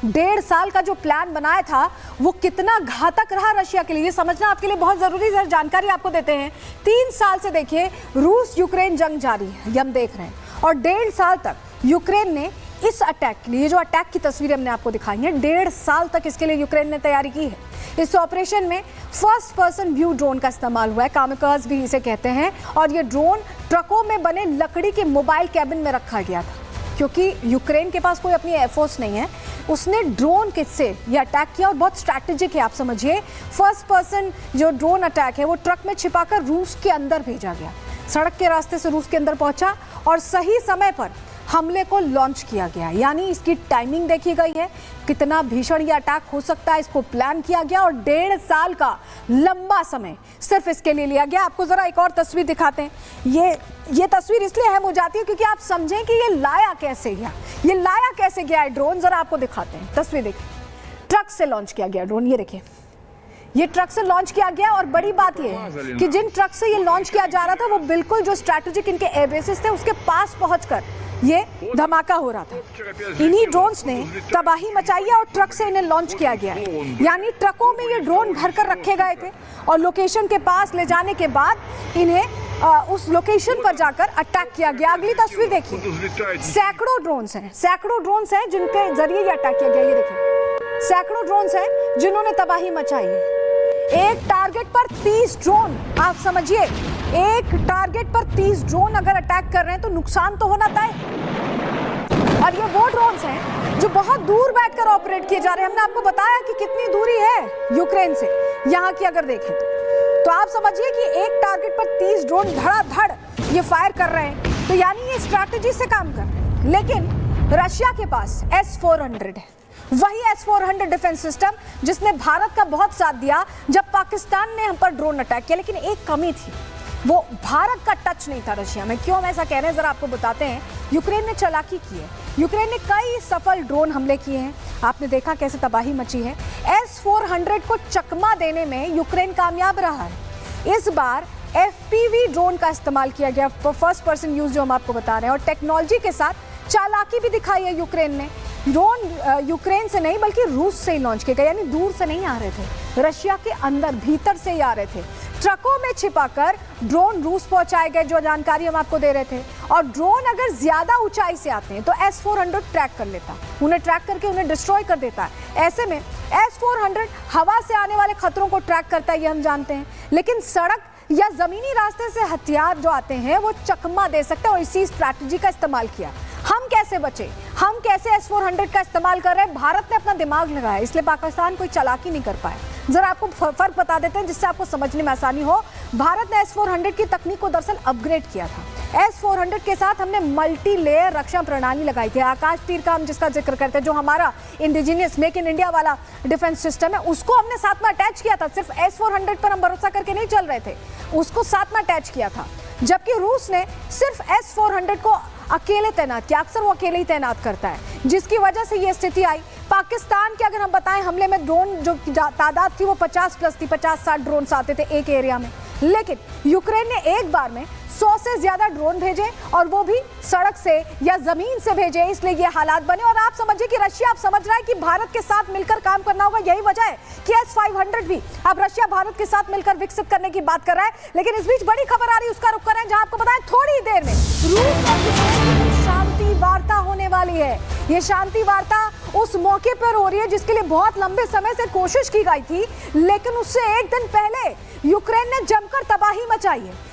1.5 साल का जो प्लान बनाया था वो कितना घातक रहा रशिया के लिए, ये समझना आपके लिए बहुत जरूरी है। जानकारी आपको देते हैं। 3 साल से देखिए रूस यूक्रेन जंग जारी है, ये हम देख रहे हैं, और 1.5 साल तक यूक्रेन ने इस अटैक के लिए, जो अटैक की तस्वीरें हमने आपको दिखाई हैं, 1.5 साल तक इसके लिए यूक्रेन ने तैयारी की है। इस ऑपरेशन में फर्स्ट पर्सन व्यू ड्रोन का इस्तेमाल हुआ है, कामिकाज़ भी इसे कहते हैं, और ये ड्रोन ट्रकों में बने लकड़ी के मोबाइल कैबिन में रखा गया था, क्योंकि यूक्रेन के पास कोई अपनी एयरफोर्स नहीं है। उसने ड्रोन से ये अटैक किया और बहुत स्ट्रैटेजिक है, आप समझिए। फर्स्ट पर्सन जो ड्रोन अटैक है वो ट्रक में छिपाकर रूस के अंदर भेजा गया, सड़क के रास्ते से रूस के अंदर पहुंचा और सही समय पर हमले को लॉन्च किया गया। यानी इसकी टाइमिंग देखी गई है, कितना भीषण ये अटैक हो सकता है, इसको प्लान किया गया और 1.5 साल का लंबा समय सिर्फ इसके लिए लिया गया। आपको जरा एक और तस्वीर दिखाते हैं। ये तस्वीर इसलिए अहम हो जाती है क्योंकि आप समझें कि ये लाया कैसे गया है ड्रोन। जरा आपको दिखाते हैं, तस्वीर देखिए। ट्रक से लॉन्च किया गया ड्रोन, ये देखिए, ये ट्रक से लॉन्च किया गया। और बड़ी बात ये है कि जिन ट्रक से ये लॉन्च किया जा रहा था वो बिल्कुल जो स्ट्रैटेजिक इनके एयरबेसेस थे उसके पास पहुंचकर ये धमाका हो रहा था। इन्हीं ड्रोन्स ने तबाही मचाई है और ट्रक से इन्हें लॉन्च किया गया है। यानी ट्रकों में ये ड्रोन भरकर रखे गए थे और लोकेशन के पास ले जाने के बाद इन्हें उस लोकेशन पर जाकर अटैक किया गया। अगली तस्वीर देखिए। सैकड़ों ड्रोन्स हैं जिनके जरिए ये अटैक किया गया। ये देखिए, सैकड़ों ड्रोन्स हैं जिन्होंने तबाही मचाई है। एक टारगेट पर 30 ड्रोन, आप समझिए, एक टारगेट पर 30 ड्रोन अगर अटैक कर रहे हैं तो नुकसान तो होना तय। और ये वो ड्रोन्स हैं जो बहुत दूर बैठकर ऑपरेट किए जा रहे हैं। हमने आपको बताया कि कितनी दूरी है यूक्रेन से यहाँ की, अगर देखें तो आप समझिए कि एक टारगेट पर 30 ड्रोन धड़ाधड़ ये फायर कर रहे हैं, तो यानी ये स्ट्रैटेजी से काम कर रहे हैं। लेकिन रशिया के पास S-400 है, वही S-400 डिफेंस सिस्टम जिसने भारत का बहुत साथ दिया जब पाकिस्तान ने हम पर ड्रोन अटैक किया। लेकिन एक कमी थी, वो भारत का टच नहीं था रशिया में। क्यों हम ऐसा कह रहे हैं, जरा आपको बताते हैं। यूक्रेन ने चालाकी की है, यूक्रेन ने कई सफल ड्रोन हमले किए हैं, आपने देखा कैसे तबाही मची है। S-400 को चकमा देने में यूक्रेन कामयाब रहा है। इस बार FPV ड्रोन का इस्तेमाल किया गया, फर्स्ट पर्सन यूज, जो हम आपको बता रहे हैं, और टेक्नोलॉजी के साथ चालाकी भी दिखाई है यूक्रेन ने। ड्रोन यूक्रेन से नहीं बल्कि रूस से ही लॉन्च किए गए, यानी दूर से नहीं आ रहे थे, रशिया के अंदर भीतर से ही आ रहे थे। ट्रकों में छिपाकर ड्रोन रूस पहुंचाए गए, जो जानकारी हम आपको दे रहे थे। और ड्रोन अगर ज्यादा ऊंचाई से आते हैं तो S-400 ट्रैक कर लेता, उन्हें ट्रैक करके उन्हें डिस्ट्रॉय कर देता है। ऐसे में S-400 हवा से आने वाले खतरों को ट्रैक करता है, ये हम जानते हैं। लेकिन सड़क या जमीनी रास्ते से हथियार जो आते हैं वो चकमा दे सकते हैं, और इसी स्ट्रैटेजी का इस्तेमाल किया। हम कैसे बचे, हम कैसे S-400 का इस्तेमाल कर रहे हैं, भारत ने अपना दिमाग लगाया, इसलिए पाकिस्तान कोई चालाकी नहीं कर पाया। जरा आपको फर्क बता देते हैं जिससे आपको समझने में आसानी हो। भारत ने S-400 की तकनीक को दरअसल अपग्रेड किया था। S-400 के साथ हमने मल्टी लेयर रक्षा प्रणाली लगाई थी। आकाश तीर का हम जिसका जिक्र करते हैं, जो हमारा इंडिजीनियस मेक इन इंडिया वाला डिफेंस सिस्टम है, उसको हमने साथ में अटैच किया था। सिर्फ S-400 पर हम भरोसा करके नहीं चल रहे थे, उसको साथ में अटैच किया था। जबकि रूस ने सिर्फ S-400 को अकेले तैनात किया, अक्सर वो अकेले ही तैनात करता है, जिसकी वजह से ये स्थिति आई। पाकिस्तान के अगर हम बताएं हमले में ड्रोन जो तादाद थी वो 50 प्लस थी, 50-60 ड्रोन आते थे एक एरिया में। लेकिन यूक्रेन ने एक बार में 100 से ज्यादा ड्रोन भेजे, और वो भी सड़क से या जमीन से भेजे, इसलिए ये हालात बने। और आप समझिए कि रशिया आप समझ रहा है कि भारत के साथ मिलकर काम करना होगा। यही वजह है कि S-500 भी अब रशिया भारत के साथ मिलकर विकसित करने की बात कर रहा है। लेकिन इस बीच बड़ी खबर आ रही है, उसका रुख करें, जहां आपको बताएं थोड़ी देर में रूस और यूक्रेन की शांति वार्ता होने वाली है। ये शांति वार्ता उस मौके पर हो रही है जिसके लिए बहुत लंबे समय से कोशिश की गई थी, लेकिन उससे एक दिन पहले यूक्रेन ने जमकर तबाही मचाई है।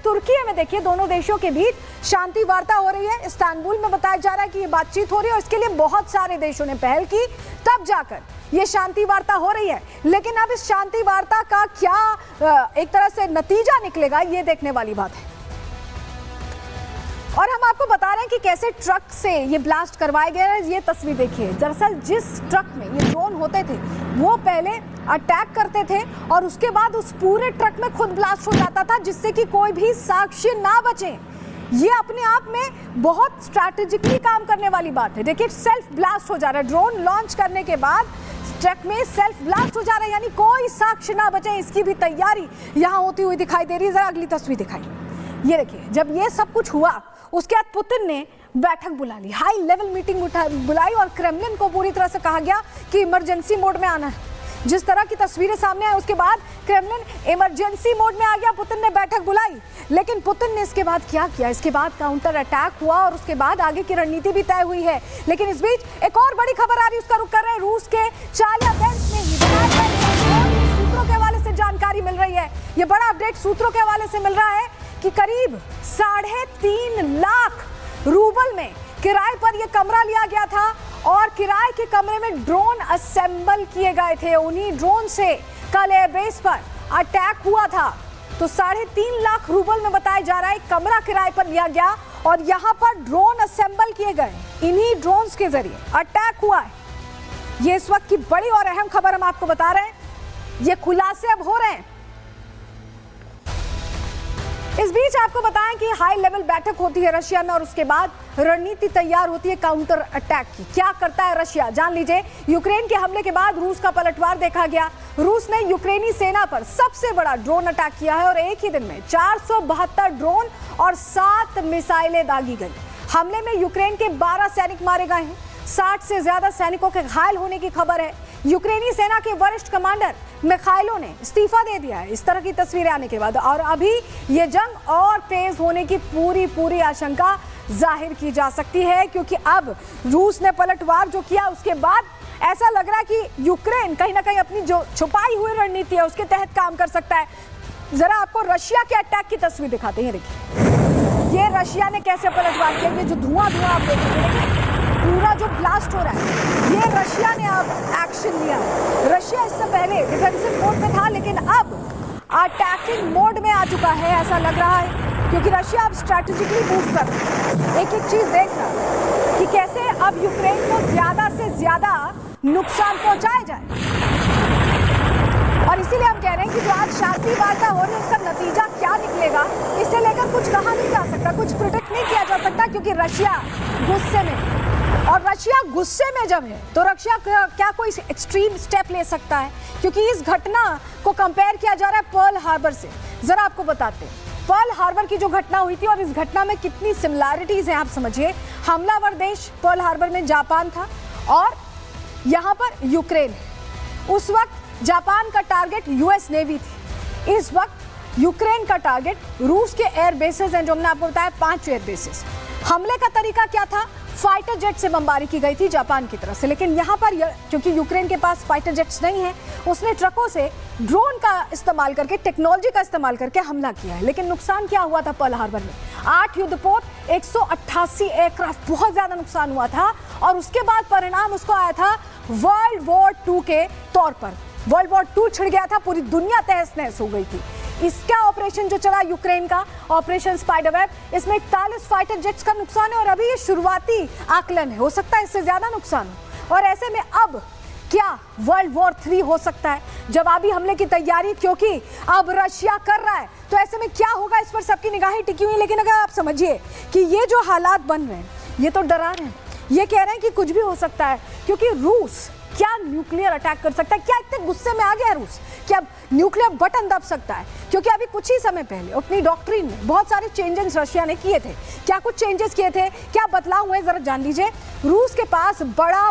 तुर्की में देखिए, दोनों देशों के बीच शांति वार्ता हो रही है। इस्तांबुल में बताया जा रहा है कि ये बातचीत हो रही है और इसके लिए बहुत सारे देशों ने पहल की, तब जाकर ये शांति वार्ता हो रही है। लेकिन अब इस शांति वार्ता का क्या एक तरह से नतीजा निकलेगा, ये देखने वाली बात है। और हम आपको बता रहे हैं कि कैसे ट्रक से ये ब्लास्ट करवाए गए हैं। ये तस्वीर देखिए, दरअसल जिस ट्रक में ये ड्रोन होते थे वो पहले अटैक करते थे और उसके बाद उस पूरे ट्रक में खुद ब्लास्ट हो जाता था, जिससे कि कोई भी साक्ष्य ना बचे। ये अपने आप में बहुत स्ट्रैटेजिकली काम करने वाली बात है। देखिए, सेल्फ ब्लास्ट हो जा रहा है, ड्रोन लॉन्च करने के बाद ट्रक में सेल्फ ब्लास्ट हो जा रहा है, यानी कोई साक्ष्य ना बचे, इसकी भी तैयारी यहाँ होती हुई दिखाई दे रही है। जरा अगली तस्वीर दिखाई। ये देखिए, जब ये सब कुछ हुआ उसके बाद पुतिन ने बैठक बुला ली, हाई लेवल मीटिंग बुलाई और क्रेमलिन को पूरी तरह से कहा गया कि इमरजेंसी मोड में आना है। जिस तरह की तस्वीरें सामने आई उसके बाद क्रेमलिन इमरजेंसी मोड में आ गया, पुतिन ने बैठक बुलाई। लेकिन पुतिन ने इसके बाद क्या किया, इसके बाद काउंटर अटैक हुआ और उसके बाद आगे की रणनीति भी तय हुई है। लेकिन इस बीच एक और बड़ी खबर आ रही है, उसका रुख कर रहे हैं रूस के चालियाबेंस्क में ही सूत्रों के हवाले से जानकारी मिल रही है। ये बड़ा अपडेट सूत्रों के हवाले से मिल रहा है कि करीब 3.5 लाख रूबल में किराए पर यह कमरा लिया गया था और किराए के कमरे में ड्रोन असेंबल किए गए थे। उन्हीं ड्रोन से कल एयरबेस पर अटैक हुआ था। तो 3.5 लाख रूबल में बताया जा रहा है कमरा किराए पर लिया गया और यहां पर ड्रोन असेंबल किए गए। इन्हीं ड्रोन्स के जरिए अटैक हुआ है। ये इस वक्त की बड़ी और अहम खबर हम आपको बता रहे हैं। ये खुलासे अब हो रहे हैं। इस बीच आपको बताएं कि हाई लेवल बैठक होती है रशिया में और उसके बाद रणनीति तैयार होती है काउंटर अटैक की। क्या करता है रशिया, जान लीजिए। यूक्रेन के हमले के बाद रूस का पलटवार देखा गया। रूस ने यूक्रेनी सेना पर सबसे बड़ा ड्रोन अटैक किया है और एक ही दिन में 472 ड्रोन और 7 मिसाइलें दागी गई। हमले में यूक्रेन के 12 सैनिक मारे गए हैं। 60 से ज्यादा सैनिकों के घायल होने की खबर है। यूक्रेनी सेना के वरिष्ठ कमांडर मिखाइलो ने इस्तीफा दे दिया है इस तरह की तस्वीरें आने के बाद, और अभी ये जंग और तेज होने की पूरी आशंका जाहिर की जा सकती है, क्योंकि अब रूस ने पलटवार जो किया उसके बाद ऐसा लग रहा है कि यूक्रेन कहीं ना कहीं अपनी जो छुपाई हुई रणनीति है उसके तहत काम कर सकता है। जरा आपको रशिया के अटैक की तस्वीर दिखाते हैं। देखिए ये रशिया ने कैसे पलटवार किया। ये जो धुआं आप देख रहे हैं, पूरा जो ब्लास्ट हो रहा है, ये रशिया ने अब एक्शन लिया। रशिया इससे पहले डिफेंसिव मोड में था लेकिन अब अटैकिंग मोड में आ चुका है ऐसा लग रहा है, क्योंकि रशिया अब स्ट्रैटेजिकली मूव कर रहा है। एक चीज देख रहा है कि कैसे अब यूक्रेन को ज्यादा से ज्यादा नुकसान पहुंचाया जाए। और इसीलिए हम कह रहे हैं कि जो आज शांति वार्ता हो रही है उसका नतीजा क्या निकलेगा, इसे लेकर कुछ कहा नहीं जा सकता, कुछ प्रिडिक्ट नहीं किया जा सकता, क्योंकि रशिया गुस्से में है। और रशिया गुस्से में जब है तो रशिया क्या कोई एक्सट्रीम स्टेप ले सकता है, क्योंकि इस घटना को कंपेयर किया जा रहा है पर्ल हार्बर से। जरा आपको बताते हैं पर्ल हार्बर की जो घटना हुई थी और इस घटना में कितनी सिमिलैरिटीज हैं। आप समझिए, हमलावर देश पर्ल हार्बर में जापान था और यहाँ पर यूक्रेन है। उस वक्त जापान का टारगेट यूएस नेवी थी, इस वक्त यूक्रेन का टारगेट रूस के एयर बेसेस हैं, जो हमने आपको बताया 5 एयर बेसेस। हमले का तरीका क्या था, फाइटर जेट से बमबारी की गई थी जापान की तरफ से, लेकिन यहाँ पर क्योंकि यूक्रेन के पास फाइटर जेट्स नहीं है, उसने ट्रकों से ड्रोन का इस्तेमाल करके, टेक्नोलॉजी का इस्तेमाल करके हमला किया है। लेकिन नुकसान क्या हुआ था पर्ल हार्बर में, 8 युद्धपोत, 188 एयरक्राफ्ट, बहुत ज्यादा नुकसान हुआ था। और उसके बाद परिणाम उसको आया था वर्ल्ड वॉर 2 के तौर पर। वर्ल्ड वॉर 2 छिड़ गया था, पूरी दुनिया तहस नहस हो गई थी। इसका ऑपरेशन जो चला यूक्रेन का, ऑपरेशन स्पाइडरवेब, इसमें 41 फाइटर जेट्स का नुकसान है और अभी ये शुरुआती आकलन है, हो सकता है इससे ज्यादा नुकसान हो। और ऐसे में अब क्या वर्ल्ड वॉर 3 हो सकता है, जवाबी हमले की तैयारी क्योंकि अब रशिया कर रहा है। तो ऐसे में क्या होगा, इस पर सबकी निगाहें टिकी हुई। लेकिन अगर आप समझिए कि ये जो हालात बन रहे हैं, ये तो डरा रहे हैं, ये कह रहे हैं कि कुछ भी हो सकता है, क्योंकि रूस क्या न्यूक्लियर अटैक कर सकता है। क्या इतने गुस्से में आ गया रूस कि अब न्यूक्लियर बटन दब सकता है, क्योंकि अभी कुछ ही समय पहले अपनी डॉक्ट्रिन में बहुत सारे चेंजेस रशिया ने किए थे। क्या कुछ चेंजेस किए थे, क्या बदलाव हुए, जरा जान लीजिए। रूस के पास बड़ा